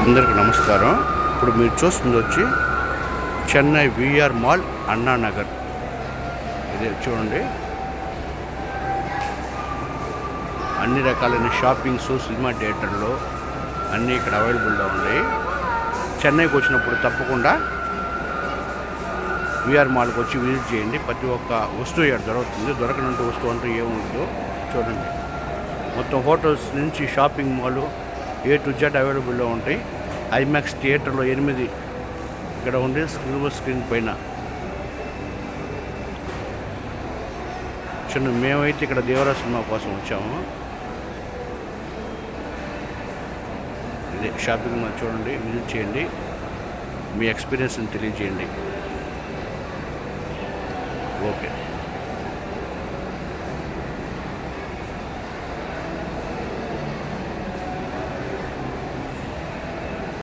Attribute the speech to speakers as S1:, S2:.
S1: అందరికీ నమస్కారం. ఇప్పుడు మీరు చూస్తుంది వచ్చి చెన్నై విఆర్ మాల్ అన్నానగర్. ఇది చూడండి, అన్ని రకాలైన షాపింగ్స్, సినిమా థియేటర్లు అన్నీ ఇక్కడ అవైలబుల్గా ఉన్నాయి. చెన్నైకి వచ్చినప్పుడు తప్పకుండా విఆర్ మాల్కి వచ్చి విజిట్ చేయండి. ప్రతి ఒక్క వస్తువు ఇక్కడ దొరుకుతుంది. దొరకనంటూ వస్తువు అంటూ ఏముంటుందో చూడండి. మొత్తం హోటల్స్ నుంచి shopping mall A to Z అవైలబుల్లో ఉంటాయి. ఐమాక్స్ థియేటర్లో 8 ఇక్కడ ఉండే సిల్వర్ స్క్రీన్ పైన మేమైతే ఇక్కడ దేవరా సినిమా కోసం వచ్చాము. ఇదే షాపింగ్ మాల్ చూడండి, విజిట్ చేయండి, మీ ఎక్స్పీరియన్స్ని తెలియజేయండి. ఓకే.